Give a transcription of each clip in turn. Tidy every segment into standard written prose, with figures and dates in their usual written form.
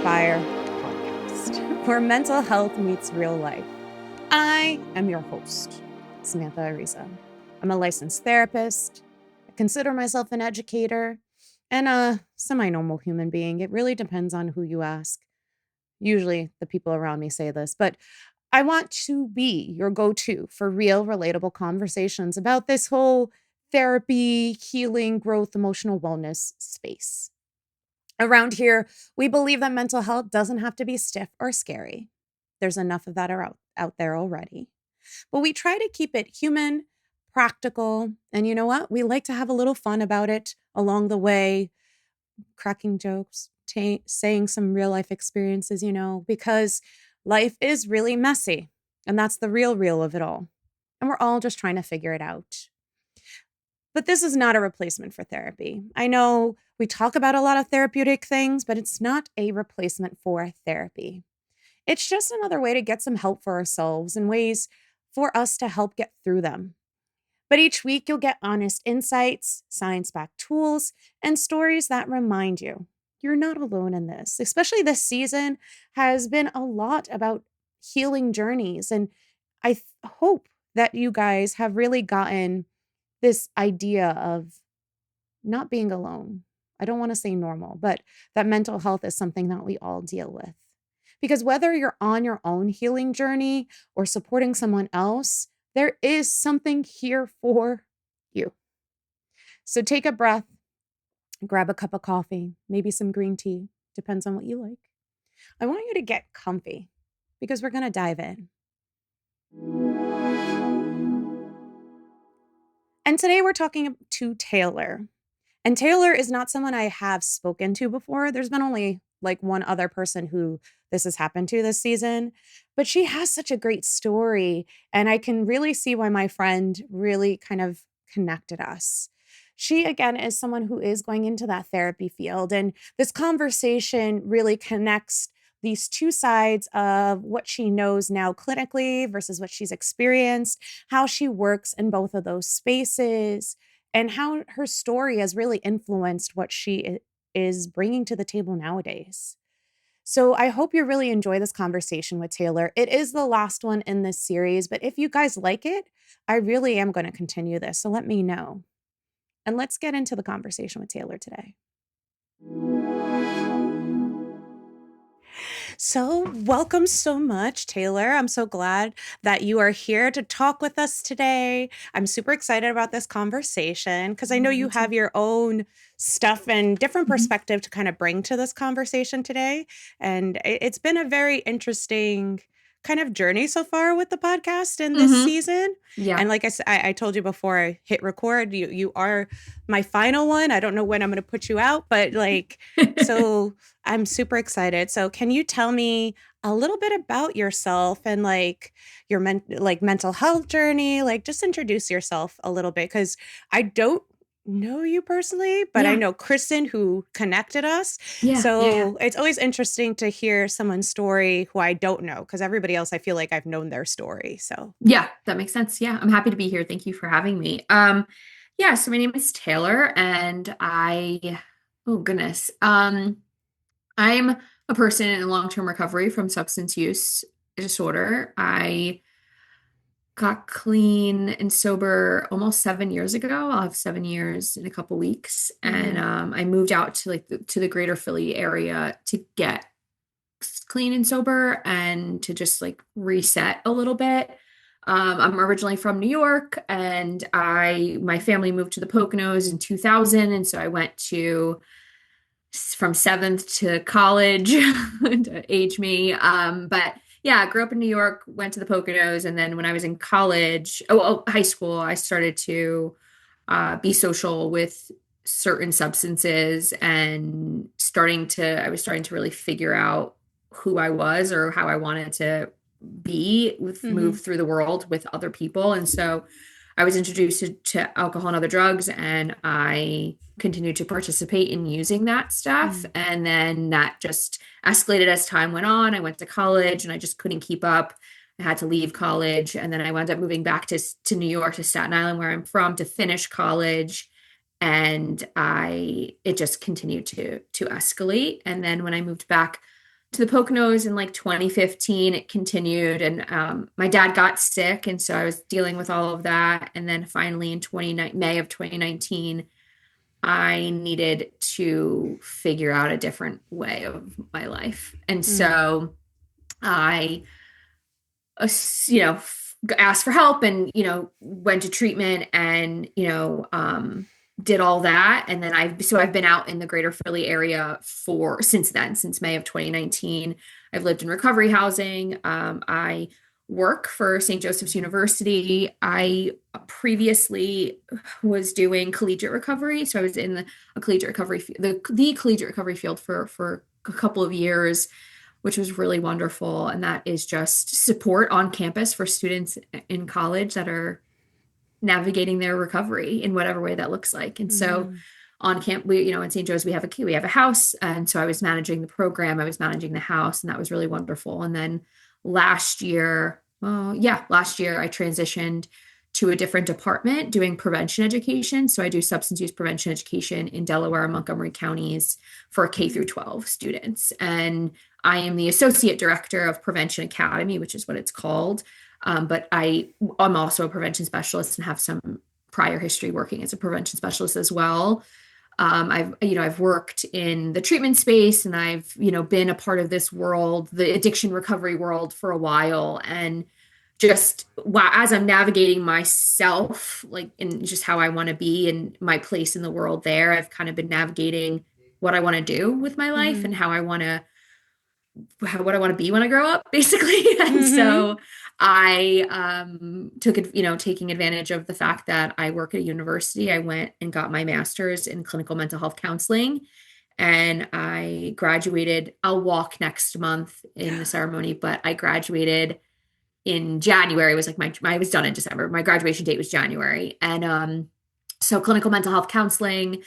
Inspire Podcast, where mental health meets real life. I am your host, Samantha Ariza. I'm a licensed therapist. I consider myself an educator and a semi-normal human being. It really depends on who you ask. Usually the people around me say this, but I want to be your go-to for real, relatable conversations about this whole therapy, healing, growth, emotional wellness space. Around here, we believe that mental health doesn't have to be stiff or scary. There's enough of that out there already. But we try to keep it human, practical, and you know what? We like to have a little fun about it along the way, cracking jokes, saying some real life experiences, because life is really messy. And that's the real of it all. And we're all just trying to figure it out. But this is not a replacement for therapy. I know we talk about a lot of therapeutic things, but it's not a replacement for therapy. It's just another way to get some help for ourselves and ways for us to help get through them. But each week you'll get honest insights, science-backed tools, and stories that remind you you're not alone in this. Especially this season has been a lot about healing journeys. And I hope that you guys have really gotten this idea of not being alone. I don't want to say normal, but that mental health is something that we all deal with. Because whether you're on your own healing journey or supporting someone else, there is something here for you. So take a breath, grab a cup of coffee, maybe some green tea, depends on what you like. I want you to get comfy because we're going to dive in. And today we're talking to Taylor. And Taylor is not someone I have spoken to before. There's been only like one other person who this has happened to this season, but she has such a great story. And I can really see why my friend really kind of connected us. She, again, is someone who is going into that therapy field. And this conversation really connects these two sides of what she knows now clinically versus what she's experienced, how she works in both of those spaces, and how her story has really influenced what she is bringing to the table nowadays. So I hope you really enjoy this conversation with Taylor. It is the last one in this series, but if you guys like it, I really am going to continue this. So let me know. And let's get into the conversation with Taylor today. So welcome so much, Taylor. I'm so glad that you are here to talk with us today. I'm super excited about this conversation because I know you have your own stuff and different perspective to kind of bring to this conversation today. And it's been a very interesting kind of journey so far with the podcast in this season. Yeah. And like I said, I told you before I hit record, you are my final one. I don't know when I'm going to put you out, but so I'm super excited. So can you tell me a little bit about yourself and your mental health journey? Just introduce yourself a little bit because I don't know you personally, but I know Kristen who connected us. So it's always interesting to hear someone's story who I don't know because everybody else I feel like I've known their story. So yeah, that makes sense. Yeah, I'm happy to be here. Thank you for having me. So my name is Taylor and oh goodness. I'm a person in long-term recovery from substance use disorder. I got clean and sober almost 7 years ago. I'll have 7 years in a couple weeks. And I moved out to to the greater Philly area to get clean and sober and to just reset a little bit. I'm originally from New York and my family moved to the Poconos in 2000. And so I went from 7th to college to age me. But yeah, I grew up in New York, went to the Poconos. And then when I was in college, high school, I started to be social with certain substances and I was starting to really figure out who I was or how I wanted to move through the world with other people. And so I was introduced to alcohol and other drugs, and I continued to participate in using that stuff. And then that just escalated as time went on. I went to college and I just couldn't keep up. I had to leave college. And then I wound up moving back to New York, to Staten Island, where I'm from, to finish college. And it just continued to escalate. And then when I moved back to the Poconos in like 2015. It continued, and my dad got sick, and so I was dealing with all of that. And then finally in May of 2019, I needed to figure out a different way of my life. And Mm. so I, you know, asked for help and, went to treatment and, did all that. And then I've been out in the greater Philly area since May of 2019. I've lived in recovery housing. I work for St. Joseph's University. I previously was doing collegiate recovery. So I was in a collegiate recovery, the collegiate recovery field for a couple of years, which was really wonderful. And that is just support on campus for students in college that are navigating their recovery in whatever way that looks like. And so Mm. on camp, in St. Joe's, we have a house. And so I was managing the program, I was managing the house, and that was really wonderful. And then last year I transitioned to a different department doing prevention education. So I do substance use prevention education in Delaware and Montgomery counties for K through 12 students. And I am the associate director of Prevention Academy, which is what it's called. But I'm also a prevention specialist and have some prior history working as a prevention specialist as well. I've worked in the treatment space, and I've, been a part of this world, the addiction recovery world, for a while. And just as I'm navigating myself, like in just how I want to be and my place in the world there, I've kind of been navigating what I want to do with my life and Mm-hmm. what I want to be when I grow up, basically. And Mm-hmm. so I took it, taking advantage of the fact that I work at a university. I went and got my master's in clinical mental health counseling, and I graduated. I'll walk next month in the ceremony, but I graduated in January. It was like I was done in December. My graduation date was January. And so clinical mental health counseling,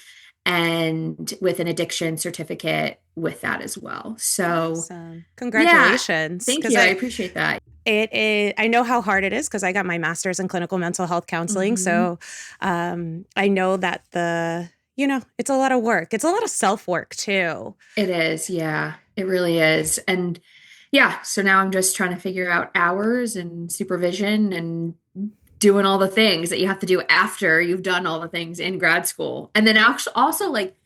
and with an addiction certificate with that as well. So Awesome. yeah, Congratulations. thank Because you. I appreciate that. I know how hard it is because I got my master's in clinical mental health counseling. Hmm. So I know that it's a lot of work. It's a lot of self work too. It is. Yeah, it really is. And yeah, so now I'm just trying to figure out hours and supervision and doing all the things that you have to do after you've done all the things in grad school. And then actually also like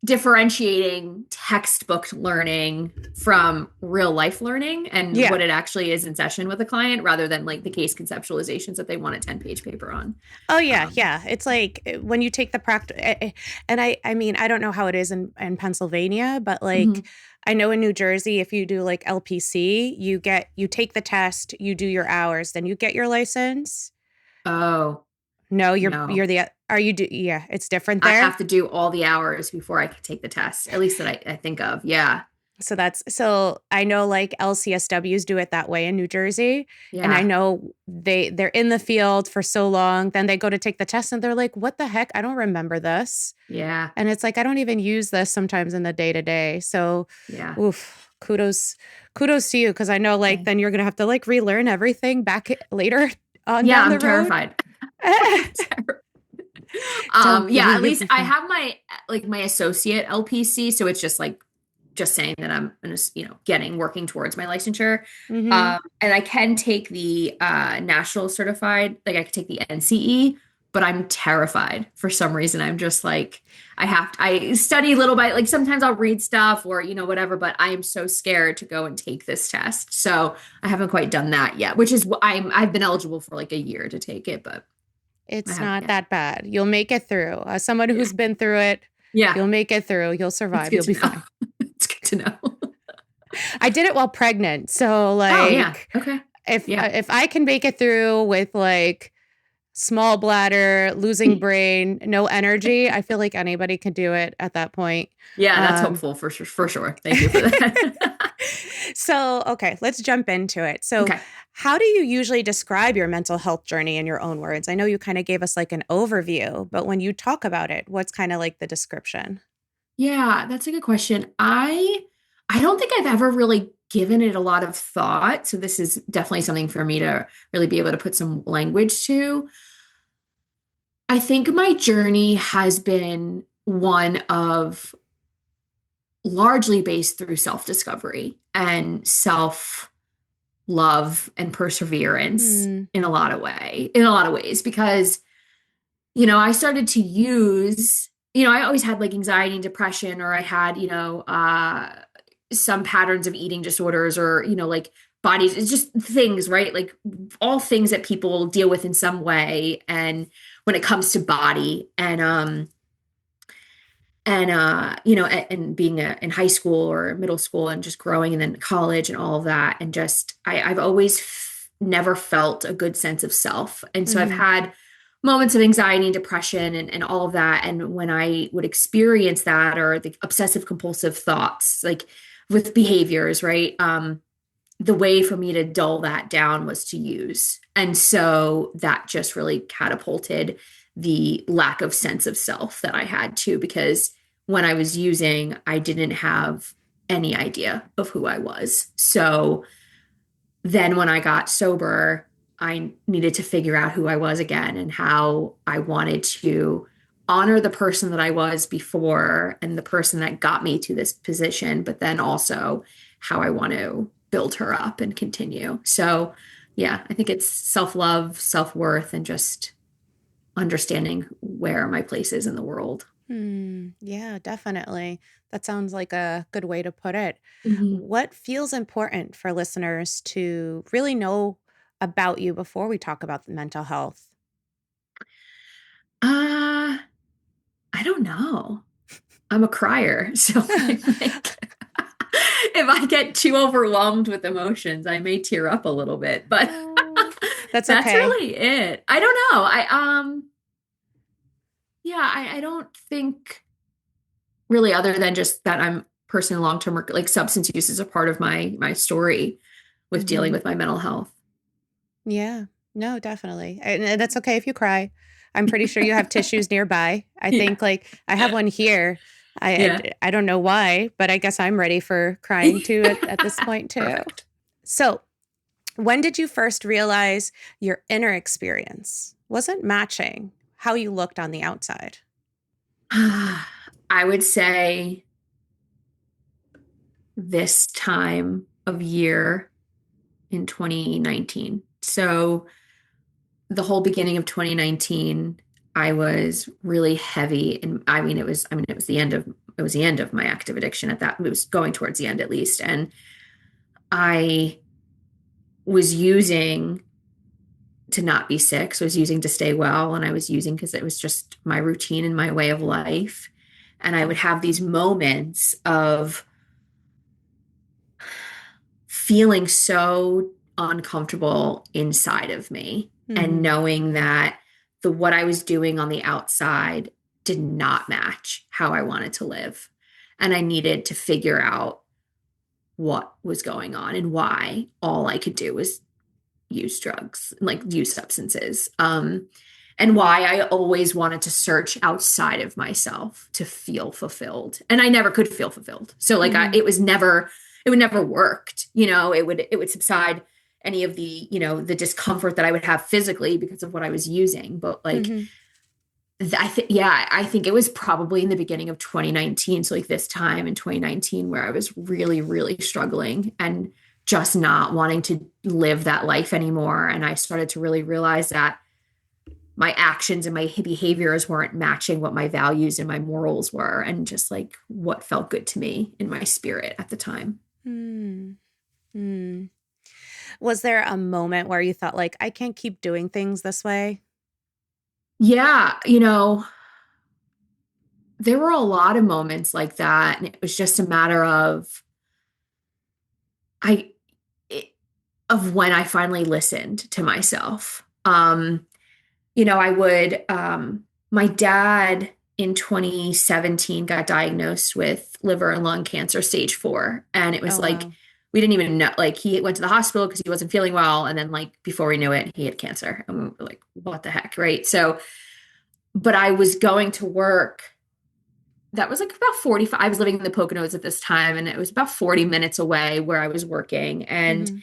differentiating textbook learning from real life learning and Yeah. what it actually is in session with a client, rather than like the case conceptualizations that they want a 10-page paper on. Oh yeah, Um, yeah. It's like when you take the practice, and I mean, I don't know how it is in Pennsylvania, but like mhm. I know in New Jersey, if you do like LPC, you take the test, you do your hours, then you get your license. Oh, No, no. are you do yeah, it's different I there. have to do all the hours before I can take the test, at least that I think of. Yeah. So I know like LCSWs do it that way in New Jersey. And I Yeah. know they're in the field for so long, then they go to take the test and they're like, what the heck? I don't remember this. Yeah. And it's like I don't even use this sometimes in the day to day. So Yeah. oof, kudos to you because I know like Thank then you're gonna have to like relearn everything back later on Yeah, down I'm the road. terrified. Don't Yeah, at be, you'll least be I fine. have my associate LPC, so it's just saying that I'm working towards my licensure. Hmm. And I can take the national certified, like I could take the NCE, but I'm terrified for some reason. I'm just like I study little by, like sometimes I'll read stuff or whatever, but I am so scared to go and take this test. So I haven't quite done that yet, which is I've been eligible for like a year to take it, but I It's haven't not yet. that bad. You'll make it through. As someone Yeah. who's been through it, Yeah, you'll make it through. You'll it's survive. good You'll to be know. fine. It's good to know. I did it while pregnant. So Oh yeah. like Okay. if Yeah. if I can make it through with like small bladder, losing brain, no energy, I feel like anybody can do it at that point. Yeah, that's Um hopeful for sure. For sure. Thank you for that. so okay, let's jump into it. So Okay. how do you usually describe your mental health journey in your own words? I know you kind of gave us like an overview, but when you talk about it, what's kind of like the description? Yeah, that's a good question. I don't think I've ever really given it a lot of thought, so this is definitely something for me to really be able to put some language to. I think my journey has been one of largely based through self-discovery and self-love and perseverance Mm. in a lot of ways, because, I started to use, I always had like anxiety and depression, or I had, some patterns of eating disorders, or, like bodies, it's just things, right? Like all things that people deal with in some way. And when it comes to body and being in high school or middle school and just growing, and then college and all of that. And just, I've always never felt a good sense of self. And so I've Mm-hmm. had moments of anxiety and depression and all of that. And when I would experience that, or the obsessive compulsive thoughts, like with behaviors, right? The way for me to dull that down was to use. And so that just really catapulted the lack of sense of self that I had too, because when I was using, I didn't have any idea of who I was. So then when I got sober, I needed to figure out who I was again and how I wanted to honor the person that I was before and the person that got me to this position, but then also how I want to build her up and continue. So, yeah, I think it's self-love, self-worth, and just understanding where my place is in the world. Yeah, definitely. That sounds like a good way to put it. Mhm. What feels important for listeners to really know about you before we talk about the mental health? Uh, I don't know. I'm a crier, so I think if I get too overwhelmed with emotions, I may tear up a little bit, but Oh, that's that's okay. really it. I don't know. Yeah, I don't think really, other than just that I'm personally long-term, like substance use is a part of my story with dealing Hmm. with my mental health. Yeah, no, definitely. And that's okay if you cry. I'm pretty sure you have tissues nearby. I Yeah. think like I have one here. Yeah. I don't know why, but I guess I'm ready for crying too at this point too. Perfect. So, when did you first realize your inner experience wasn't matching how you looked on the outside? I would say this time of year in 2019. So the whole beginning of 2019, I was really heavy, and it was the end of my active addiction at that. It was going towards the end at least. And I was using to not be sick. So I was using to stay well, and I was using because it was just my routine and my way of life. And I would have these moments of feeling so uncomfortable inside of me, and Hmm. knowing that the what I was doing on the outside did not match how I wanted to live. And I needed to figure out what was going on and why all I could do was use drugs, like use substances. And why I always wanted to search outside of myself to feel fulfilled. And I never could feel fulfilled. So like Hmm. it would never worked, it would subside any of the, the discomfort that I would have physically because of what I was using. But like, Hmm. I think it was probably in the beginning of 2019. So like this time in 2019 where I was really, really struggling and just not wanting to live that life anymore. And I started to really realize that my actions and my behaviors weren't matching what my values and my morals were, and just like what felt good to me in my spirit at the time. Hmm. Hmm. Was there a moment where you thought like I can't keep doing things this way? Yeah, there were a lot of moments like that. And it was just a matter of I it, of when I finally listened to myself. I would my dad in 2017 got diagnosed with liver and lung cancer stage 4, and it was Oh like wow. we didn't even know, like he went to the hospital because he wasn't feeling well, and then like before we knew it he had cancer, and we were like what the heck, right? So but I was going to work, that was like about 45, I was living in the Poconos at this time, and it was about 40 minutes away where I was working. And Hmm.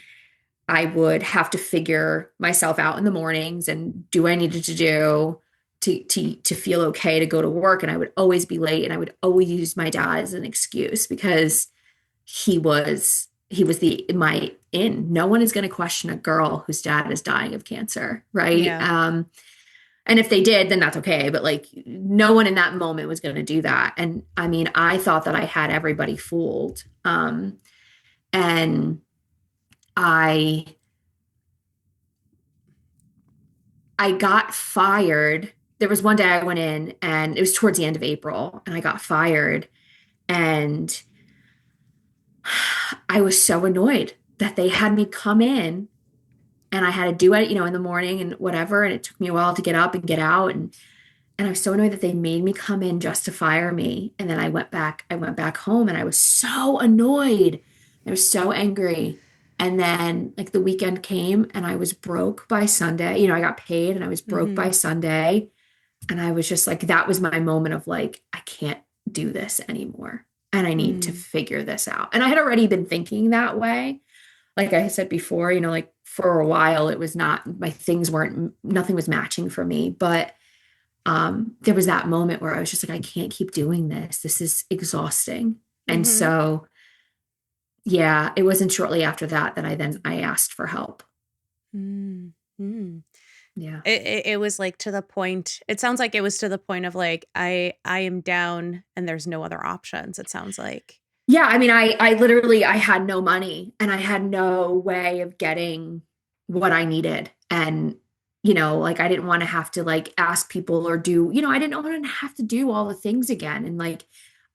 I would have to figure myself out in the mornings and do what I needed to do to feel okay to go to work, and I would always be late, and I would always use my dad as an excuse because he was the my in. No one is going to question a girl whose dad is dying of cancer, right? Yeah. And if they did, then that's okay. But like, no one in that moment was going to do that. And I mean, I thought that I had everybody fooled. And I I got fired. There was one day I went in, and it was towards the end of April, and I got fired, and I was so annoyed that they had me come in, and I had to do it, in the morning and whatever, and it took me a while to get up and get out, and I was so annoyed that they made me come in just to fire me. And then I went back home, and I was so annoyed. I was so angry. And then like the weekend came, and I was broke by Sunday. I got paid, and I was broke by Mm-hmm. Sunday. And I was just like, that was my moment of like, I can't do this anymore. And I need to Mm-hmm. figure this out. And I had already been thinking that way. Like I said before, like for a while, it was not, my things weren't, nothing was matching for me. But there was that moment where I was just like, I can't keep doing this. This is exhausting. And Mm-hmm. so, yeah, it wasn't shortly after that that I asked for help. Mm-hmm. Yeah. It was like to the point, it sounds like it was to the point of like, I am down and there's no other options, it sounds like. Yeah, I mean, I literally I had no money, and I had no way of getting what I needed. And like I didn't want to have to like ask people or do, I didn't want to have to do all the things again. And like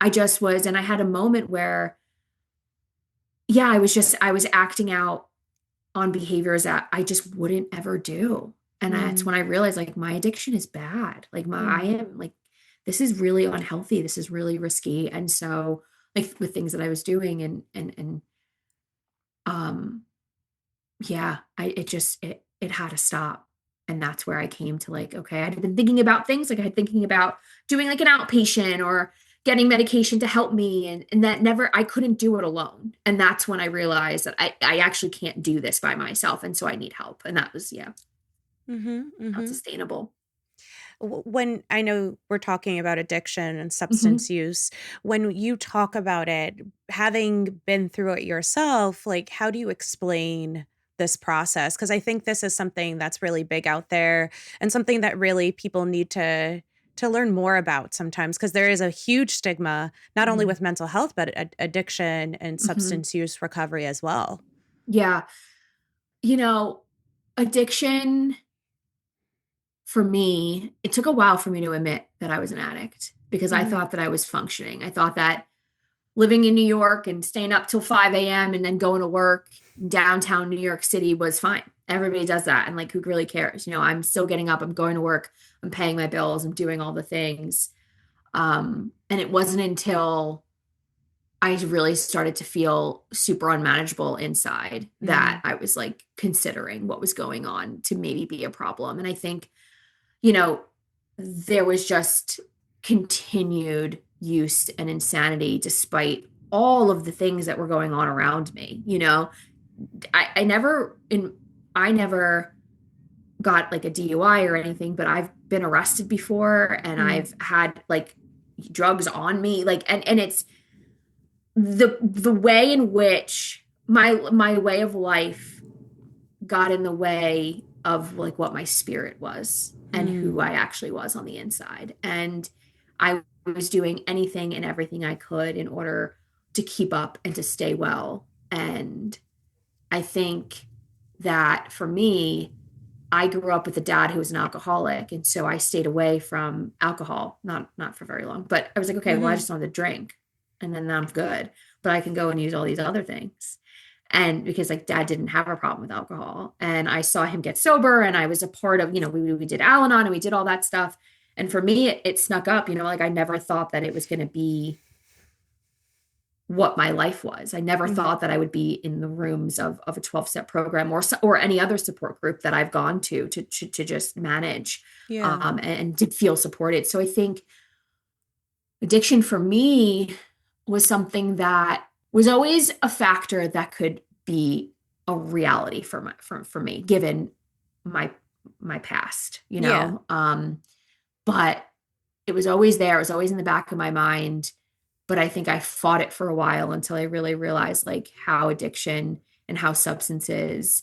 I just was, and I had a moment where, yeah, I was acting out on behaviors that I just wouldn't ever do. And that's Mm, when I realized like my addiction is bad. Like I mm, am like, this is really unhealthy. This is really risky. And so like with things that I was doing, and um yeah, it had to stop. And that's where I came to like, okay, I'd been thinking about things like I had thinking about doing like an outpatient or getting medication to help me. And that never, I couldn't do it alone. And that's when I realized that I actually can't do this by myself. And so I need help. And that was, yeah, mm-hmm, not mm-hmm. sustainable. When I know we're talking about addiction and Hmm. substance use, when you talk about it, having been through it yourself, like how do you explain this process? Because I think this is something that's really big out there and something that really people need to learn more about sometimes because there is a huge stigma not only Hmm. with mental health but addiction and Hmm. substance use recovery as well. Yeah. You know, addiction for me, it took a while for me to admit that I was an addict because I Mhm. thought that I was functioning. I thought that living in New York and staying up till 5 a.m. and then going to work in downtown New York City was fine. Everybody does that. And like, who really cares? I'm still getting up, I'm going to work, I'm paying my bills, I'm doing all the things. And it wasn't until I really started to feel super unmanageable inside that Mm. I was like considering what was going on to maybe be a problem. And I think, you know, there was just continued use and insanity despite all of the things that were going on around me. I never got like a DUI or anything, but I've been arrested before, and Mm. I've had like drugs on me, like, and it's the way in which my way of life got in the way of like what my spirit was and Mm. who I actually was on the inside. And I was doing anything and everything I could in order to keep up and to stay well. And I think that for me, I grew up with a dad who was an alcoholic, and so I stayed away from alcohol, not for very long. But I was like, okay, well, I Mhm. just wanted to drink, and then I'm good. But I can go and use all these other things. And because like dad didn't have a problem with alcohol, and I saw him get sober, and I was a part of, we did Al-Anon and we did all that stuff. And for me, it snuck up, like I never thought that it was going to be what my life was. I never Mhm. thought that I would be in the rooms of a 12-step program or any other support group that I've gone to just manage, Yeah. and to feel supported. So I think addiction for me was something that was always a factor that could be a reality for me, given my my past, Yeah. but it was always there. It was always in the back of my mind. But I think I fought it for a while until I really realized like how addiction and how substances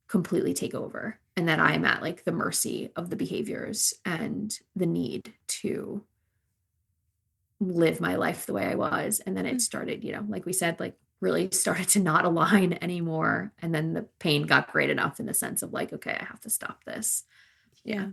completely take over, and that I'm at like the mercy of the behaviors and the need to live my life the way I was. And then it started, like we said, like really started to not align anymore. And then the pain got great enough in the sense of like, okay, I have to stop this. Yeah.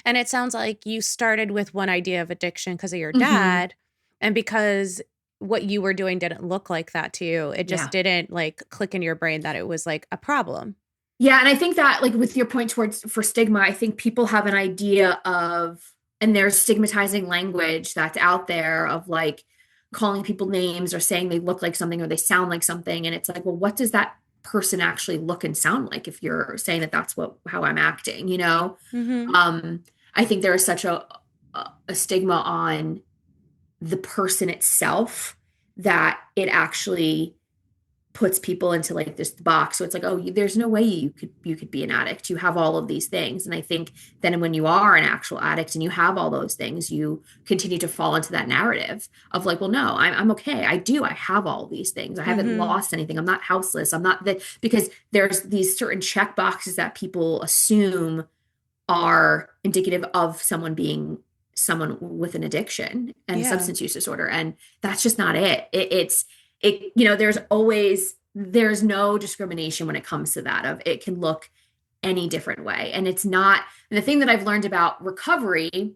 And it sounds like you started with one idea of addiction because of your Mm-hmm. dad. And because what you were doing didn't look like that to you, it just Yeah. didn't like click in your brain that it was like a problem. Yeah. And I think that like with your point towards for stigma, I think people have an idea of, and there's stigmatizing language that's out there of like calling people names or saying they look like something or they sound like something. And it's like, well, what does that person actually look and sound like if you're saying that that's how I'm acting, you know? Mm-hmm. I think there is such a stigma on the person itself that it actually puts people into like this box. So it's like, oh, there's no way you could be an addict. You have all of these things. And I think then when you are an actual addict and you have all those things, you continue to fall into that narrative of like, well, no, I'm okay. I have all these things. I haven't Mm-hmm. lost anything. I'm not houseless. I'm not that, because there's these certain check boxes that people assume are indicative of someone with an addiction and Yeah. substance use disorder. And that's just not it. There's no discrimination when it comes to that of it can look any different way. And it's not, and the thing that I've learned about recovery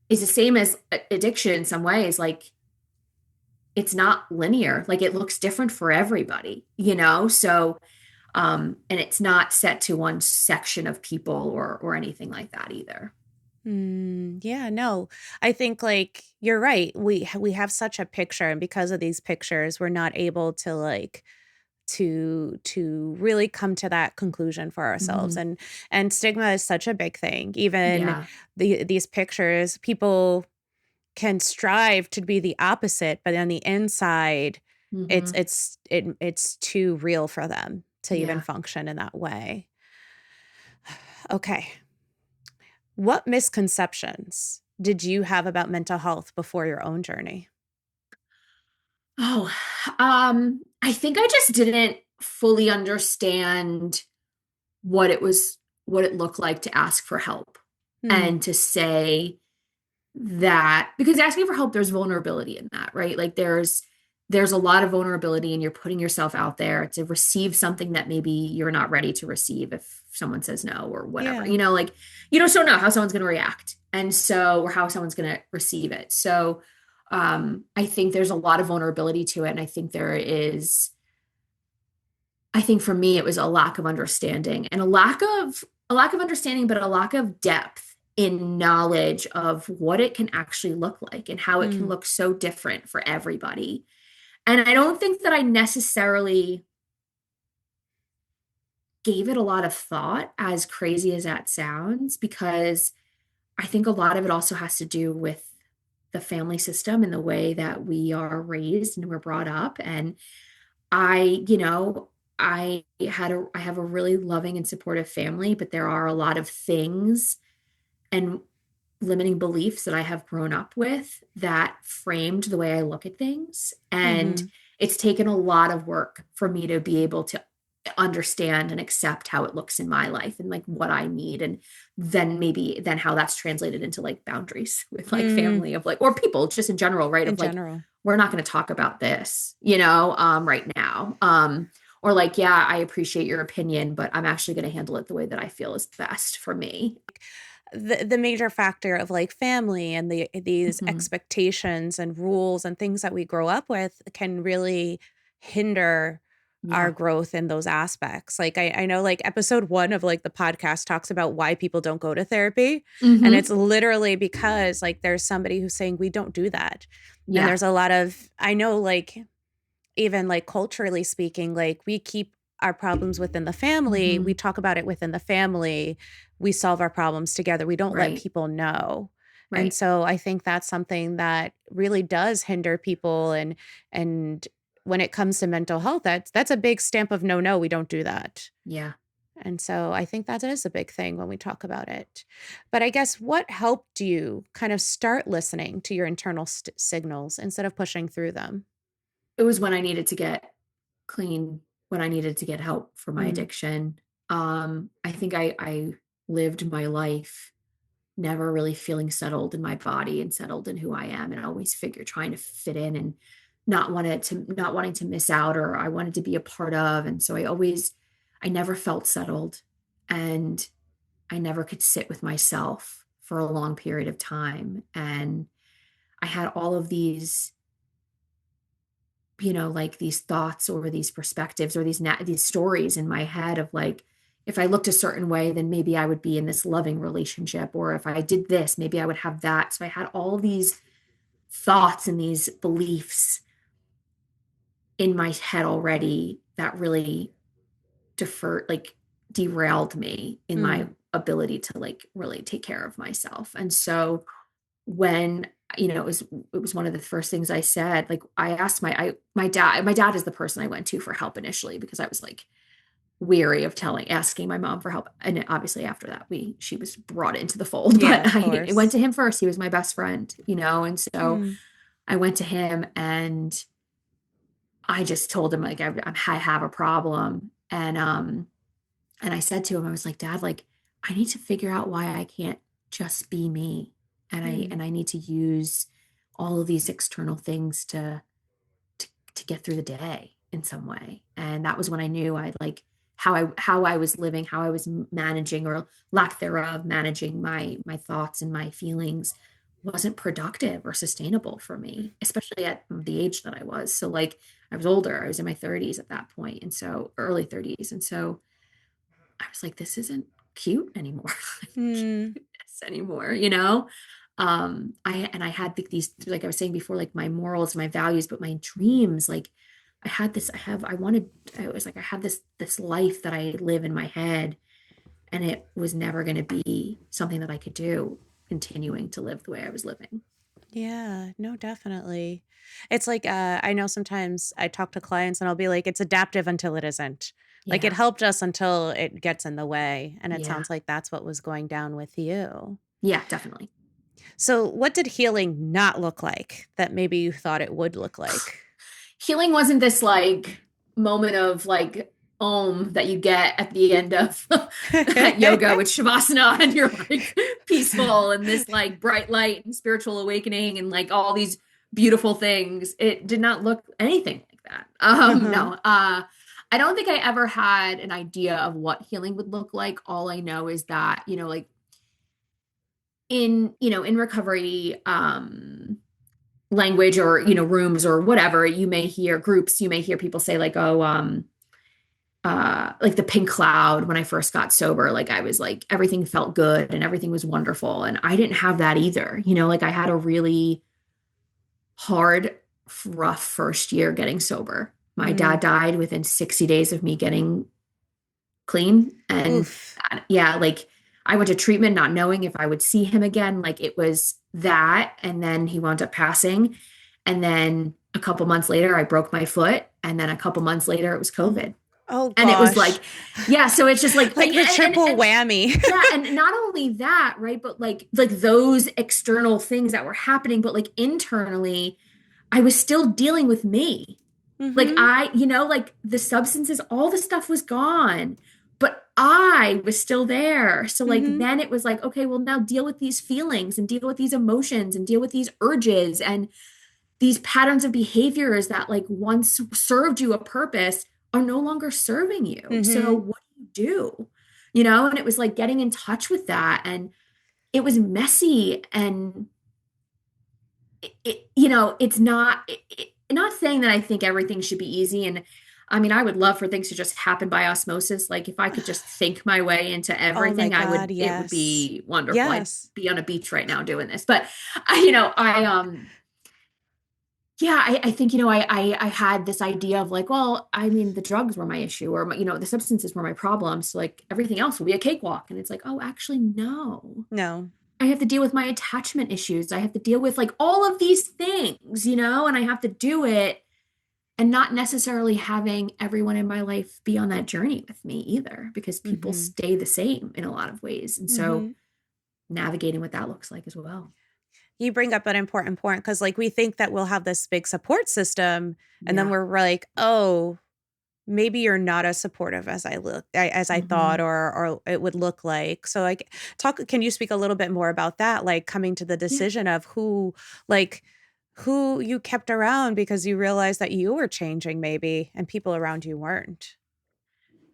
is the same as addiction in some ways. Like it's not linear. Like it looks different for everybody, So and it's not set to one section of people or anything like that either. Yeah, no. I think like you're right. We have such a picture, and because of these pictures, we're not able to like to really come to that conclusion for ourselves. Hmm. And stigma is such a big thing. Even Yeah. these pictures, people can strive to be the opposite, but on the inside, Hmm. it's too real for them to even Yeah. function in that way. Okay. What misconceptions did you have about mental health before your own journey? Oh, I think I just didn't fully understand what it looked like to ask for help Hmm. and to say that, because asking for help, there's vulnerability in that, right? Like there's a lot of vulnerability and you're putting yourself out there to receive something that maybe you're not ready to receive if someone says no or whatever. Yeah. Like you just don't know how someone's going to react. And so, or how someone's going to receive it. So I think there's a lot of vulnerability to it. And I think for me, it was a lack of understanding and a lack of understanding, but a lack of depth in knowledge of what it can actually look like and how it can Hmm. look so different for everybody. And I don't think that I necessarily gave it a lot of thought, as crazy as that sounds, because I think a lot of it also has to do with the family system and the way that we are raised and we're brought up. And I, you know, I have a really loving and supportive family, but there are a lot of things and limiting beliefs that I have grown up with that framed the way I look at things. And Mm-hmm. it's taken a lot of work for me to be able to understand and accept how it looks in my life and like what I need. And then how that's translated into like boundaries with like Mm. family of like, or people just in general, right? In Of like, general. we're not going to talk about this, right now. Or like, yeah, I appreciate your opinion, but I'm actually going to handle it the way that I feel is best for me. The major factor of like family and these Mhm. expectations and rules and things that we grow up with can really hinder our Yeah. growth in those aspects. Like I know like episode 1 of like the podcast talks about why people don't go to therapy. And it's Hmm. literally because like there's somebody who's saying we don't do that. And Yeah. there's a lot of, I know like even like culturally speaking, like we keep our problems within the family. We Hmm. talk about it within the family. We solve our problems together. We don't let Right. people know. And Right. so I think that's something that really does hinder people. And when it comes to mental health, that's a big stamp of no, no, we don't do that. Yeah. And so I think that is a big thing when we talk about it. But I guess what helped you kind of start listening to your internal signals instead of pushing through them? It was when I needed to get clean, when I needed to get help for my Mm, addiction. I think I lived my life never really feeling settled in my body and settled in who I am, and always figure trying to fit in and not wanting to miss out, or I wanted to be a part of. And so I never felt settled, and I never could sit with myself for a long period of time. And I had all of these, like these thoughts or these perspectives or these stories in my head of like, if I looked a certain way, then maybe I would be in this loving relationship. Or if I did this, maybe I would have that. So I had all these thoughts and these beliefs in my head already that really derailed me in my mm, ability to like really take care of myself. And so when it was one of the first things I said. Like I asked my dad. My dad is the person I went to for help initially, because I was like weary of asking my mom for help. And obviously after that she was brought into the fold. yeah, But of I went course. to him first. He was my best friend, and so Mm, I went to him and I just told him like I have a problem. And I said to him, I was like, Dad, like, I need to figure out why I can't just be me. mm, And I need to use all of these external things to, to get through the day in some way. And that was when I knew I like how I was living, how I was managing, or lack thereof, managing my thoughts and my feelings wasn't productive or sustainable for me, especially at the age that I was. So like I was older, I was in my 30s at that point, and so early 30s. And so I was like, this isn't cute anymore. I can't mm. do this anymore. I had these, like I was saying before, like my morals, my values, but my dreams, like I had this life that I live in my head, and it was never going to be something that I could do, continuing to live the way I was living. Yeah, no, definitely. It's like, I know sometimes I talk to clients and I'll be like, it's adaptive until it isn't. Like it Yeah. helped us until it gets in the way. And it Yeah. sounds like that's what was going down with you. Yeah, definitely. So, what did healing not look like that maybe you thought it would look like? Healing wasn't this like moment of like that you get at the end of yoga with shavasana, and you're like peaceful and this like bright light and spiritual awakening and like all these beautiful things. It did not look anything like that. Uh-huh. No. I don't think I ever had an idea of what healing would look like. All I know is that, like in recovery, language, or rooms or whatever, you may hear groups, you may hear people say like, oh, like the pink cloud. When I first got sober, like I was like everything felt good and everything was wonderful, and I didn't have that either. Like I had a really hard, rough first year getting sober. My dad Mm. died within 60 days of me getting clean. And Oof. yeah, like I went to treatment not knowing if I would see him again. Like it was that. And then he wound up passing. And then a couple months later, I broke my foot. And then a couple months later, it was Oh, COVID. oh And it was gosh. like, yeah. So it's just like, Like the triple and whammy. yeah. And not only that, right. But like those external things that were happening, but like internally, I was still dealing with me. Like Mm-hmm. like the substances, all the stuff was gone, but I was still there. So like Mm-hmm. then it was like, okay, well now deal with these feelings and deal with these emotions and deal with these urges and these patterns of behaviors that like once served you a purpose are no longer serving you. So Mm-hmm. what do you do? And it was like getting in touch with that, and it was messy, and it's not saying that I think everything should be easy. And I mean, I would love for things to just happen by osmosis. Like if I could just think my way into Oh my everything, God, it would yes. be wonderful. I'd Yes. be on a beach right now doing this. But yeah, I think, I had this idea of like, well, I mean, the drugs were my issue, or the substances were my problem. So like everything else will be a cakewalk. And it's like, oh, actually, no. No. I have to deal with my attachment issues. I have to deal with like all of these things, and I have to do it. and not necessarily having everyone in my life be on that journey with me either, because people Mm-hmm. stay the same in a lot of ways. And so Mm-hmm. navigating what that looks like as well. You bring up an important point because, like, we think that we'll have this big support system, and then Yeah. we're like, oh, maybe you're not as supportive as as I thought, Hmm. or it would look like. So, like, can you speak a little bit more about that? Like, coming to the Yeah. decision of who you kept around because you realized that you were changing maybe, and people around you weren't.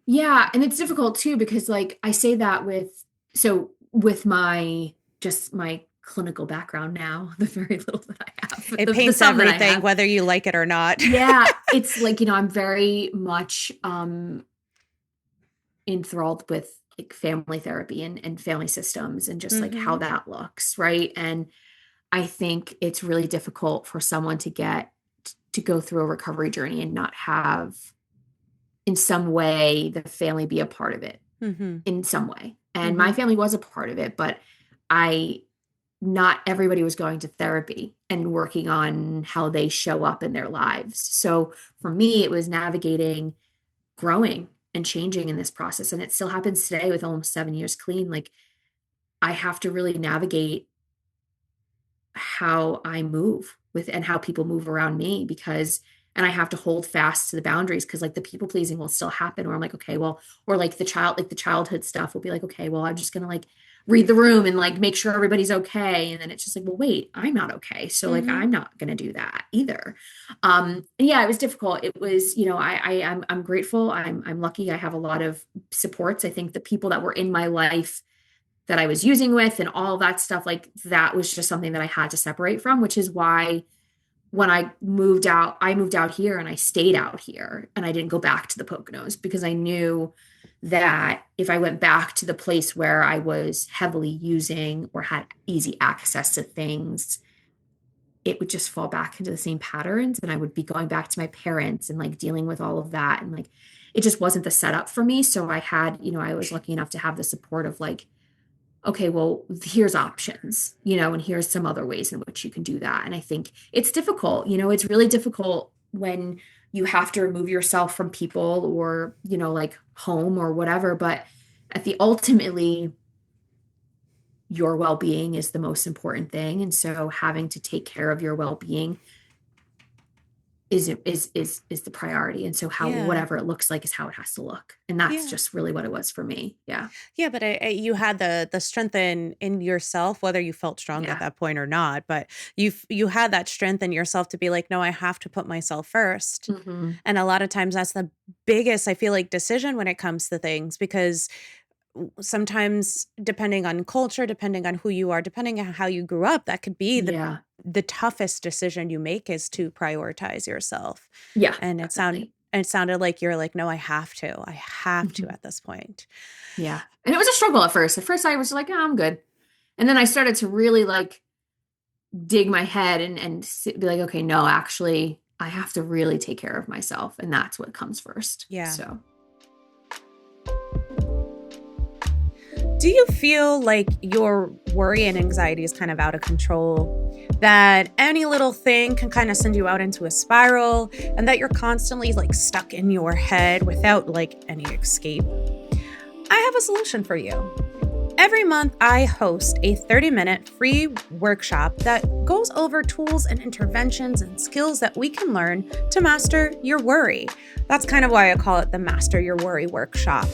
Yeah, and it's difficult too because like I say that with my just my clinical background now, the very little that I have, It the paints some that I everything, have. whether you like it or not. Yeah, it's like, I'm very much enthralled with like family therapy and family systems and just like how Mm-hmm. that looks, right? And I think it's really difficult for someone to go through a recovery journey and not have in some way the family be a part of it Mm-hmm. in some way. And my Mm-hmm. family was a part of it, but I not everybody was going to therapy and working on how they show up in their lives. So for me, it was navigating growing and changing in this process. And it still happens today with almost 7 years clean. Like I have to really navigate how I move with and how people move around me and I have to hold fast to the boundaries because like the people pleasing will still happen where I'm like, okay, well, or like the childhood stuff will be like, okay, well, I'm just gonna like read the room and like make sure everybody's okay. And then it's just like, well, wait, I'm not okay. So like Mm-hmm. I'm not gonna do that either. And yeah, it was difficult. It was, I'm grateful. I'm lucky. I have a lot of supports. I think the people that were in my life that I was using with and all that stuff, like that was just something that I had to separate from, which is why when I moved out here and I stayed out here and I didn't go back to the Poconos because I knew that if I went back to the place where I was heavily using or had easy access to things, it would just fall back into the same patterns and I would be going back to my parents and like dealing with all of that. And like, it just wasn't the setup for me. So I had, I was lucky enough to have the support of like, okay, well, here's options, and here's some other ways in which you can do that. And I think it's difficult, it's really difficult when you have to remove yourself from people or, like home or whatever. But at the ultimately, your well-being is the most important thing. And so having to take care of your well-being is the priority. And so how Yeah. whatever it looks like is how it has to look. And that's Yeah. just really what it was for me. Yeah. Yeah, but you had the strength in yourself, whether you felt strong at Yeah. that point or not. But you had that strength in yourself to be like, no, I have to put myself first. Hmm. And a lot of times that's the biggest, I feel like, decision when it comes to things because sometimes depending on culture, depending on who you are, depending on how you grew up, that could be Yeah. the toughest decision you make is to prioritize yourself. Yeah, And definitely. it sounded like you're like, no, I have to. I have to Mhm. at this point. Yeah. And it was a struggle at first. At first, I was like, oh, I'm good. And then I started to really like dig my head and be like, okay, no, actually, I have to really take care of myself. And that's what comes first. Yeah. So, Do you feel like your worry and anxiety is kind of out of control? That any little thing can kind of send you out into a spiral and that you're constantly like stuck in your head without like any escape? I have a solution for you. Every month, I host a 30-minute free workshop that goes over tools and interventions and skills that we can learn to master your worry. That's kind of why I call it the Master Your Worry Workshop.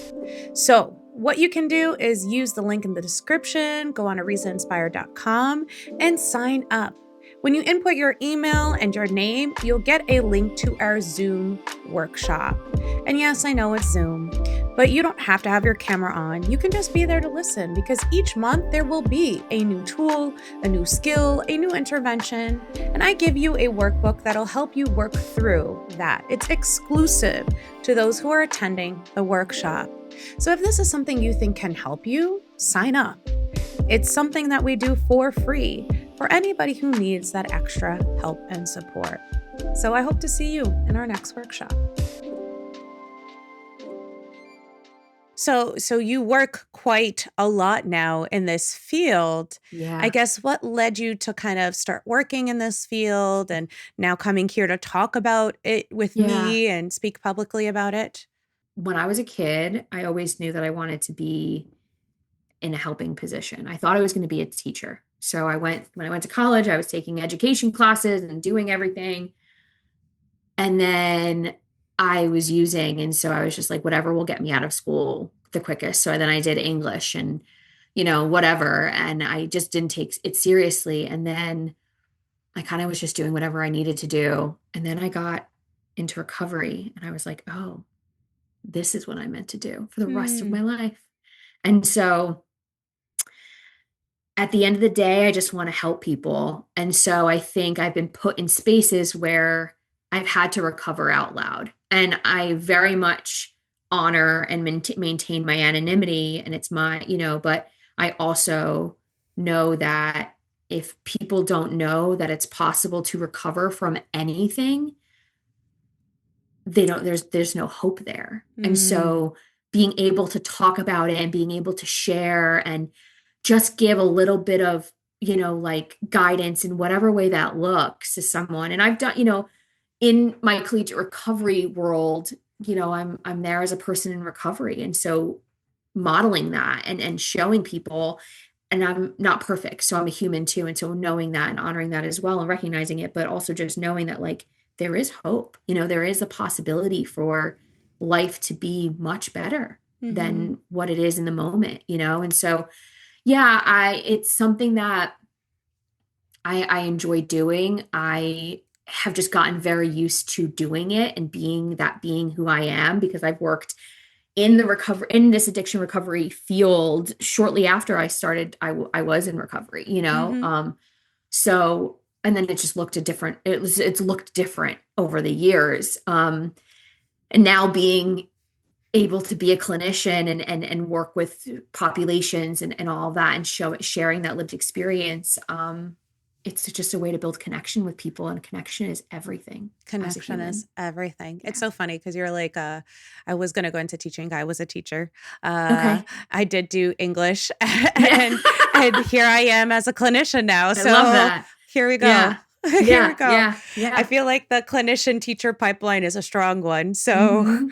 So, what you can do is use the link in the description, go on arizainspire.com, and sign up. When you input your email and your name, you'll get a link to our Zoom workshop. And yes, I know it's Zoom, but you don't have to have your camera on. You can just be there to listen because each month there will be a new tool, a new skill, a new intervention, and I give you a workbook that'll help you work through that. It's exclusive to those who are attending the workshop. So if this is something you think can help you, sign up. It's something that we do for free for anybody who needs that extra help and support. So I hope to see you in our next workshop. So you work quite a lot now in this field. I Yeah. guess what led you to kind of start working in this field and now coming here to talk about it with Yeah. me and speak publicly about it? When I was a kid, I always knew that I wanted to be in a helping position. I thought I was going to be a teacher. So when I went to college, I was taking education classes and doing everything. And then I was using, and so I was just like, whatever will get me out of school the quickest. So then I did English and, whatever. And I just didn't take it seriously. And then I kind of was just doing whatever I needed to do. And then I got into recovery and I was like, oh, this is what I meant to do for the rest of Hmm. my life. And so at the end of the day, I just want to help people. And so I think I've been put in spaces where I've had to recover out loud. And I very much honor and maintain my anonymity. And it's but I also know that if people don't know that it's possible to recover from anything, they don't there's no hope there. And Mm. so being able to talk about it and being able to share and just give a little bit of like guidance in whatever way that looks to someone. And I've done in my collegiate recovery world, I'm there as a person in recovery, and so modeling that and showing people. And I'm not perfect, so I'm a human too, and so knowing that and honoring that as well and recognizing it, but also just knowing that like there is hope. There is a possibility for life to be much better Hmm. than what it is in the moment. And so yeah, I it's something that I enjoy doing. I have just gotten very used to doing it and being who I am, because I've worked in this addiction recovery field shortly after I started. I was in recovery, Hmm. so, and then it just looked it's looked different over the years. And now being able to be a clinician and work with populations and all that and sharing that lived experience, it's just a way to build connection with people, and connection is everything as a Connection is human. everything. It's Yeah. so funny because you're like, I was going to go into teaching. I was a teacher. Uh, Okay. I did do English Yeah. and here I am as a clinician now. I love So that. here we go. Yeah. Here we Yeah. go. Yeah. I Yeah. feel like the clinician teacher pipeline is a strong one. So, Hmm.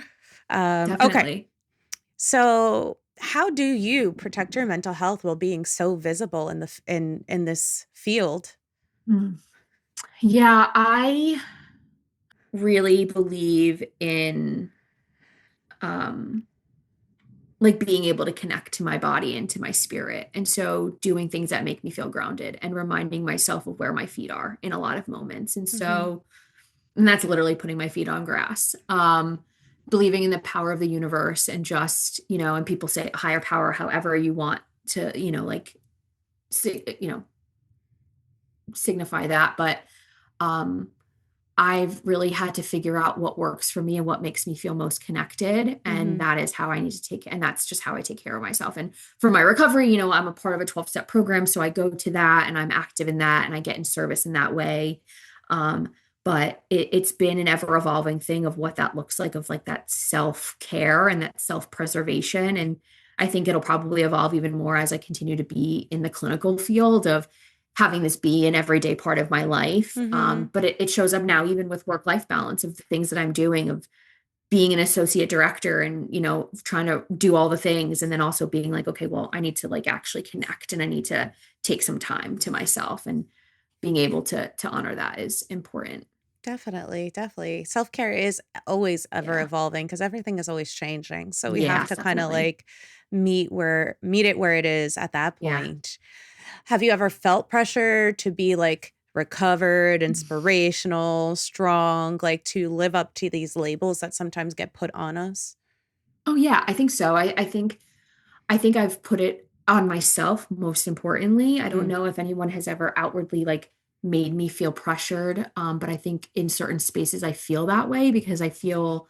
okay. Definitely. So how do you protect your mental health while being so visible in in this field? Mm. Yeah, I really believe in um like being able to connect to my body and to my spirit. And so doing things that make me feel grounded and reminding myself of where my feet are in a lot of moments. Hmm. And that's literally putting my feet on grass. Believing in the power of the universe and just, and people say higher power, however you want to, like, you know, signify that. But um, I've really had to figure out what works for me and what makes me feel most connected. And Hmm. that is how I need to and that's just how I take care of myself. And for my recovery, I'm a part of a 12-step program. So I go to that and I'm active in that and I get in service in that way. Um, but it's been an ever evolving thing of what that looks like, of like that self care and that self preservation. And I think it'll probably evolve even more as I continue to be in the clinical field of having this be an everyday part of my life. Hmm. But it shows up now, even with work life balance, of the things that I'm doing, of being an associate director and, trying to do all the things. And then also being like, okay, well, I need to like actually connect and I need to take some time to myself, and being able to honor that is important. Definitely, definitely. Self-care is always ever Yeah. evolving because everything is always changing. So we have Yeah, to kind of definitely. like meet it where it is at that Yeah. point. Have you ever felt pressure to be like recovered, inspirational, strong, like to live up to these labels that sometimes get put on us? Oh yeah, I think so. I think I've put it on myself most importantly. I don't Mm. know if anyone has ever outwardly like made me feel pressured. But I think in certain spaces I feel that way because I feel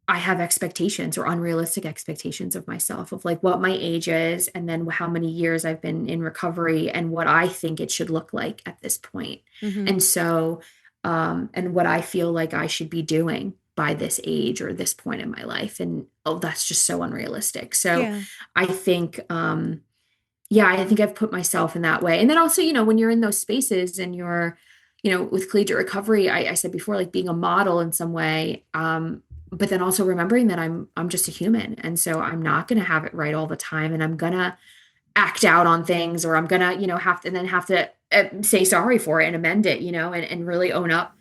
I have expectations or unrealistic expectations of myself, of like what my age is and then how many years I've been in recovery and what I think it should look like at this point. Mhm. And so, and what I feel like I should be doing by this age or this point in my life. And oh, that's just so unrealistic. So Yeah. I think, yeah, I think I've put myself in that way. And then also, when you're in those spaces and you're, with collegiate recovery, I said before, like being a model in some way. But then also remembering that I'm just a human. And so I'm not going to have it right all the time. And I'm going to act out on things, or I'm going to, have to say sorry for it and amend it, and really own up.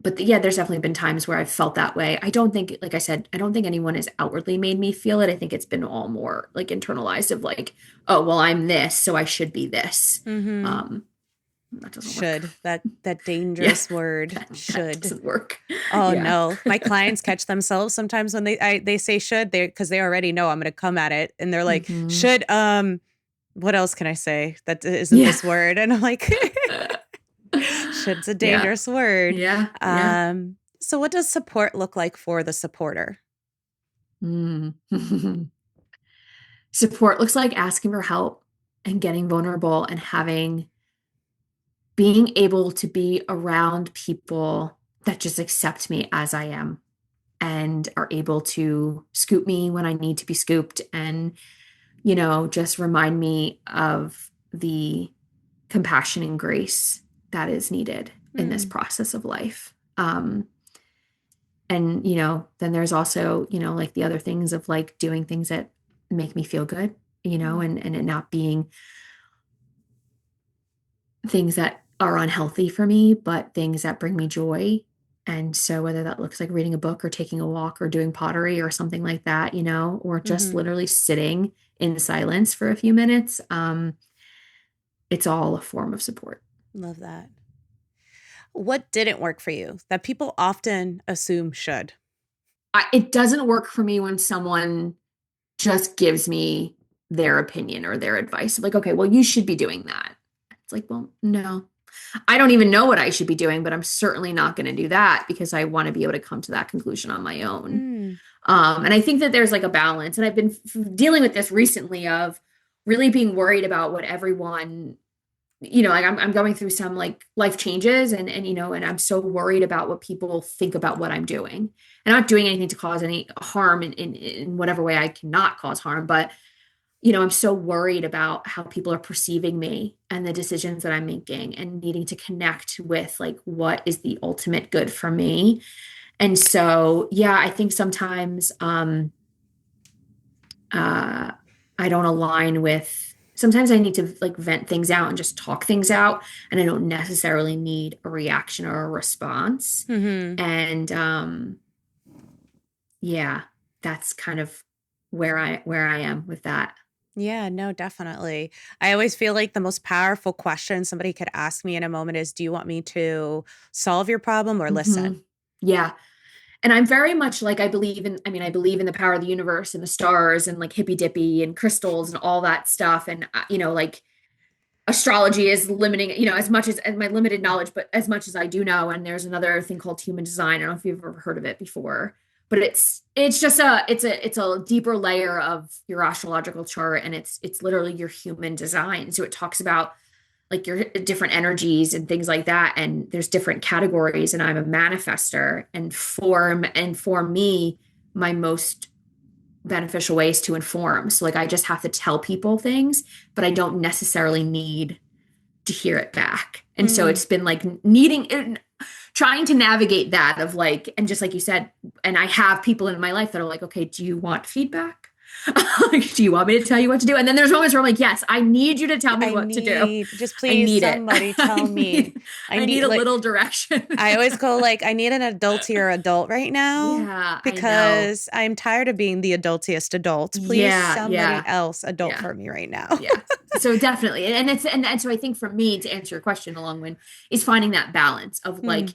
But yeah, there's definitely been times where I've felt that way. I don't think, like I said, I don't think anyone has outwardly made me feel it. I think it's been all more like internalized of like, oh, well, I'm this, so I should be this. Mm-hmm. That doesn't work. Should, that Yeah, dangerous word, that should. doesn't work. Oh Yeah. no. My clients catch themselves sometimes when they say should, because they already know I'm going to come at it, and they're like, Mhm. should, what else can I say that isn't Yeah. this word? And I'm like, should's a Yeah. dangerous word. Yeah. Yeah. So what does support look like for the supporter? Mm. Support looks like asking for help and getting vulnerable and being able to be around people that just accept me as I am and are able to scoop me when I need to be scooped, and, just remind me of the compassion and grace that is needed in this process of life. And, then there's also, like the other things of like doing things that make me feel good, and it not being things that are unhealthy for me, but things that bring me joy. And so whether that looks like reading a book or taking a walk or doing pottery or something like that, or just Mm-hmm. literally sitting in silence for a few minutes, it's all a form of support. Love that. What didn't work for you that people often assume should? It doesn't work for me when someone just gives me their opinion or their advice. Like, okay, well, you should be doing that. It's like, well, no, I don't even know what I should be doing, but I'm certainly not going to do that because I want to be able to come to that conclusion on my own. Mm. And I think that there's like a balance. And I've been dealing with this recently of really being worried about what everyone, like I'm going through some like life changes, and and I'm so worried about what people think about what I'm doing. And I'm not doing anything to cause any harm in whatever way I cannot cause harm, but I'm so worried about how people are perceiving me and the decisions that I'm making, and needing to connect with like what is the ultimate good for me. And so, yeah, I think sometimes I don't align with, sometimes I need to like vent things out and just talk things out. And I don't necessarily need a reaction or a response. Mm-hmm. And yeah, that's kind of where I am with that. Yeah, no, definitely. I always feel like the most powerful question somebody could ask me in a moment is, do you want me to solve your problem or listen? Mhm. Yeah. And I'm very much like, I believe in the power of the universe and the stars and like hippy dippy and crystals and all that stuff. And, like astrology is limiting, as much as my limited knowledge, but as much as I do know. And there's another thing called human design. I don't know if you've ever heard of it before, but it's just it's a deeper layer of your astrological chart. And it's literally your human design. So it talks about like your different energies and things like that. And there's different categories, and I'm a manifester, and for me, my most beneficial ways to inform. So like I just have to tell people things, but I don't necessarily need to hear it back. And so Mm. it's been like trying to navigate that of like, and just like you said, and I have people in my life that are like, okay, do you want feedback? Do you want me to tell you what to do? And then there's moments where I'm like, yes, I need you to tell me what to do. Just I please need it. somebody tell me. I need a like, little direction. I always go like, I need an adultier adult right now Yeah, I know. because I'm tired of being the adultiest adult. Please, Yeah, somebody yeah, else adult yeah, for me right now. yeah. So definitely, and so I think for me to answer your question along with is finding that balance of Mm. like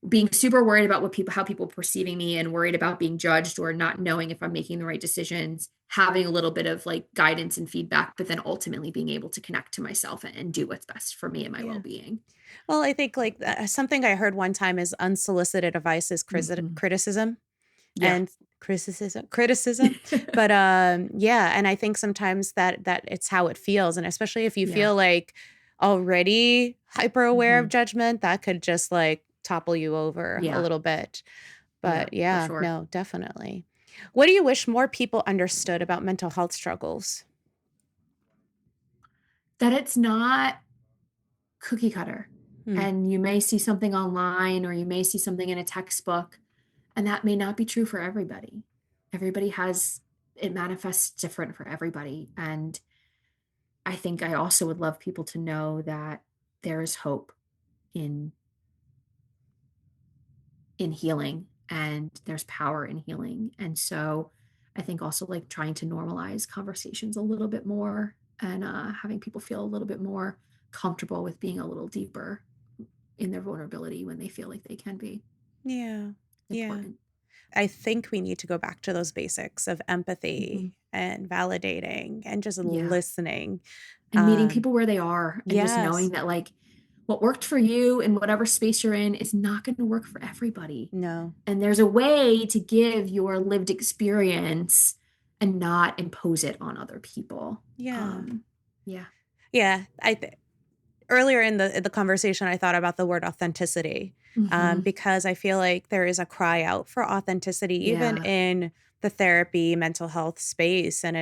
being super worried about how people are perceiving me, and worried about being judged or not knowing if I'm making the right decisions, having a little bit of like guidance and feedback, but then ultimately being able to connect to myself and do what's best for me and my Yeah. well-being. Well, I think like something I heard one time is unsolicited advice is Mhm. criticism. Yeah. And criticism, but yeah, and I think sometimes that it's how it feels, and especially if you Yeah. feel like already hyper aware of Mhm. judgment, that could just like topple you over a Yeah. little bit. Yeah, But for yeah, sure. no, definitely. What do you wish more people understood about mental health struggles? That it's not cookie cutter. Hmm. And you may see something online or you may see something in a textbook, and that may not be true for everybody. Everybody has, it manifests different for everybody. And I think I also would love people to know that there is hope in healing, and there's power in healing. And so I think also like trying to normalize conversations a little bit more, and having people feel a little bit more comfortable with being a little deeper in their vulnerability when they feel like they can be Yeah. Yeah. important. I think we need to go back to those basics of Hmm. empathy and validating and just Yeah. listening. And meeting people where they are, and just knowing Yes. that like what worked for you in whatever space you're in is not going to work for everybody. No. And there's a way to give your lived experience and not impose it on other people. Yeah. Yeah. Yeah. Earlier in the conversation, I thought about the word authenticity, Hmm. because I feel like there is a cry out for authenticity, even Yeah. in the therapy, mental health space. And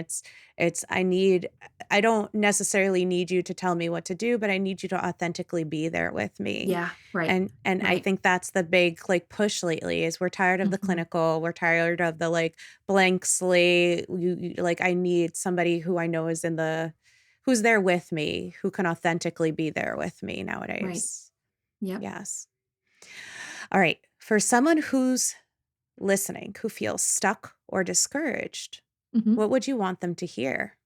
I don't necessarily need you to tell me what to do, but I need you to authentically be there with me. Yeah. Right. And I Right. think that's the big like push lately is we're tired of the Hmm. clinical, we're tired of the like blank slate. Like I need somebody who I know is who's there with me, who can authentically be there with me Right. nowadays. Yep. Yes. All right. For someone who's listening, who feels stuck or discouraged, Hmm. what would you want them to hear?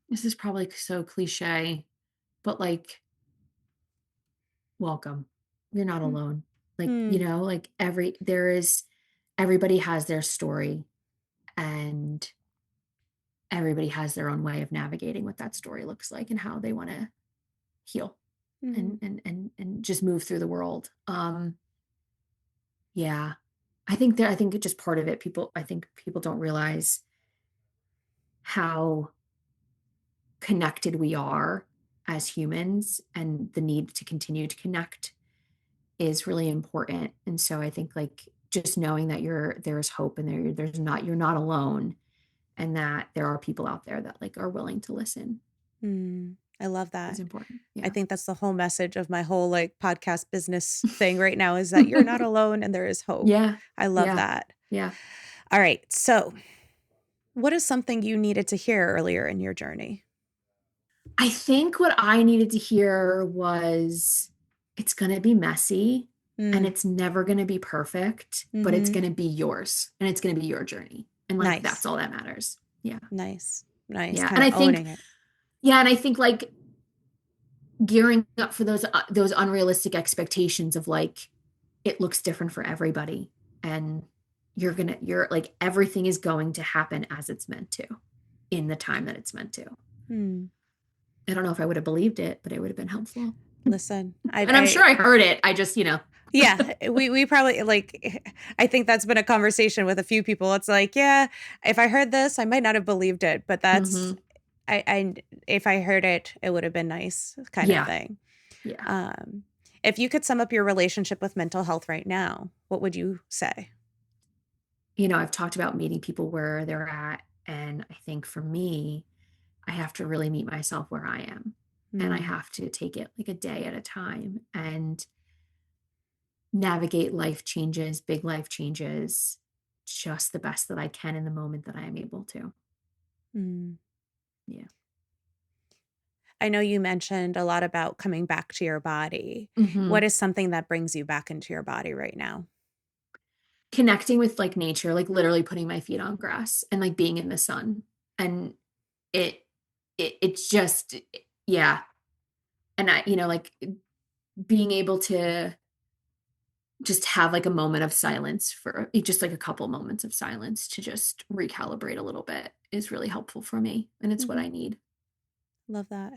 This is probably so cliche, but like, welcome. You're not Mm, alone. Like, mm, like everybody has their story, and everybody has their own way of navigating what that story looks like and how they want to heal mm, and just move through the world. Yeah. I think it's just part of it. I think people don't realize how connected we are as humans, and the need to continue to connect is really important. And so I think like just knowing that there's hope, and you're not alone, and that there are people out there that like are willing to listen mm. I love is that. important. I Yeah. think that's the whole message of my whole like podcast business thing right now is that you're not alone and there is hope. Yeah. I love Yeah. that. Yeah. All right. So, what is something you needed to hear earlier in your journey? I think what I needed to hear was, it's going to be messy, and Mm, it's never going to be perfect, but it's mm-hmm. going to be yours, and it's going to be your journey. And like, that's Nice. all that matters. Yeah. Nice. Nice. Yeah. Kind of owning it. And I think like gearing up for those unrealistic expectations of like, it looks different for everybody. And you're like, everything is going to happen as it's meant to, in the time that it's meant to. Hmm. I don't know if I would have believed it, but it would have been helpful. Listen, And I'm sure I heard it. I just, yeah, we probably like, I think that's been a conversation with a few people. It's like, yeah, if I heard this, I might not have believed it, but hmm. I, if I heard it, it would have been nice kind of Yeah. thing. Yeah. Um, if you could sum up your relationship with mental health right now, what would you say? I've talked about meeting people where they're at. And I think for me, I have to really meet myself where I am. And I Hmm. have to take it like a day at a time and navigate life changes, big life changes, just the best that I can in the moment that I am able to. Hmm. Yeah. I know you mentioned a lot about coming back to your body. Hmm. What is something that brings you back into your body right now? Connecting with like nature, like literally putting my feet on grass and like being in the sun. And it, it's just, yeah. And like being able to just have like a moment of silence, for just like a couple moments of silence to just recalibrate a little bit, is really helpful for me. And it's what Hmm. I need. Love that.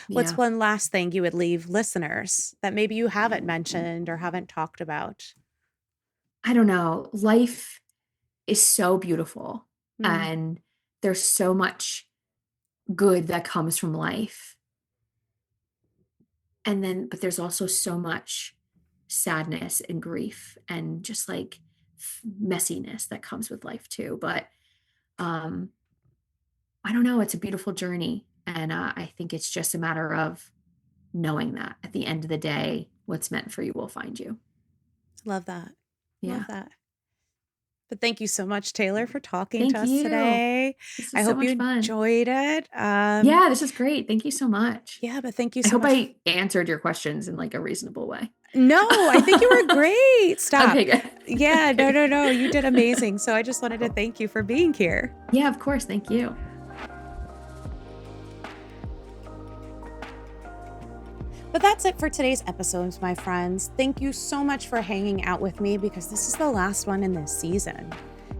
What's Yeah. one last thing you would leave listeners that maybe you haven't mentioned or haven't talked about? I don't know. Life is so beautiful, Mm, and there's so much good that comes from life. And then, but there's also so much sadness and grief and just like messiness that comes with life too. But I don't know, it's a beautiful journey. And I think it's just a matter of knowing that at the end of the day, what's meant for you will find you. Love that. Yeah. Love that. But thank you so much, Taylor, for talking to Thank us you. today. This I is so hope you much fun. enjoyed it. Yeah, this is great. Thank you so much. Yeah, but thank you I so hope much. I answered your questions in like a reasonable way. No, I think you were great. Stop. Okay, good. Yeah, Okay. no. You did amazing. So I just wanted to thank you for being here. Yeah, of course. Thank you. But that's it for today's episodes, my friends. Thank you so much for hanging out with me because this is the last one in this season.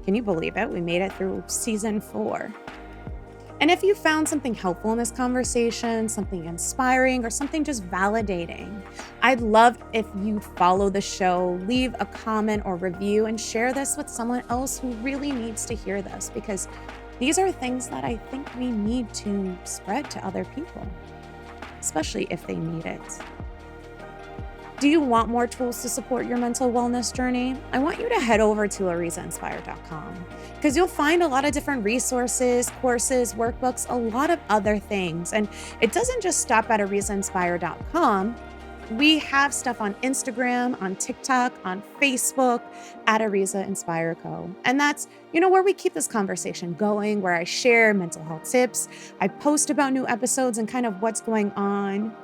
Can you believe it? We made it through season 4. And if you found something helpful in this conversation, something inspiring, or something just validating, I'd love if you'd follow the show, leave a comment or review, and share this with someone else who really needs to hear this, because these are things that I think we need to spread to other people, especially if they need it. Do you want more tools to support your mental wellness journey? I want you to head over to arizainspire.com because you'll find a lot of different resources, courses, workbooks, a lot of other things. And it doesn't just stop at arizainspire.com. We have stuff on Instagram, on TikTok, on Facebook, at Ariza Inspire Co. And that's, where we keep this conversation going, where I share mental health tips. I post about new episodes and kind of what's going on.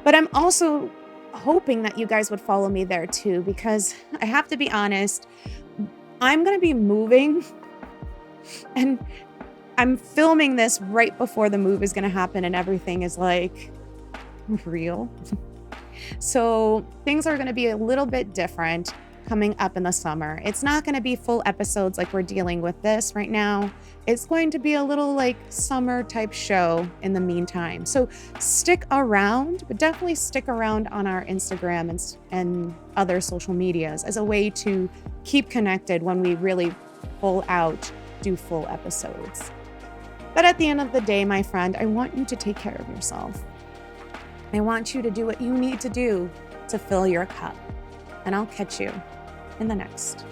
But I'm also hoping that you guys would follow me there too, because I have to be honest, I'm going to be moving and I'm filming this right before the move is going to happen and everything is like real. So things are going to be a little bit different coming up in the summer. It's not going to be full episodes like we're dealing with this right now. It's going to be a little like summer type show in the meantime. So stick around, but definitely stick around on our Instagram and other social medias as a way to keep connected when we really do full episodes. But at the end of the day, my friend, I want you to take care of yourself. I want you to do what you need to do to fill your cup. And I'll catch you in the next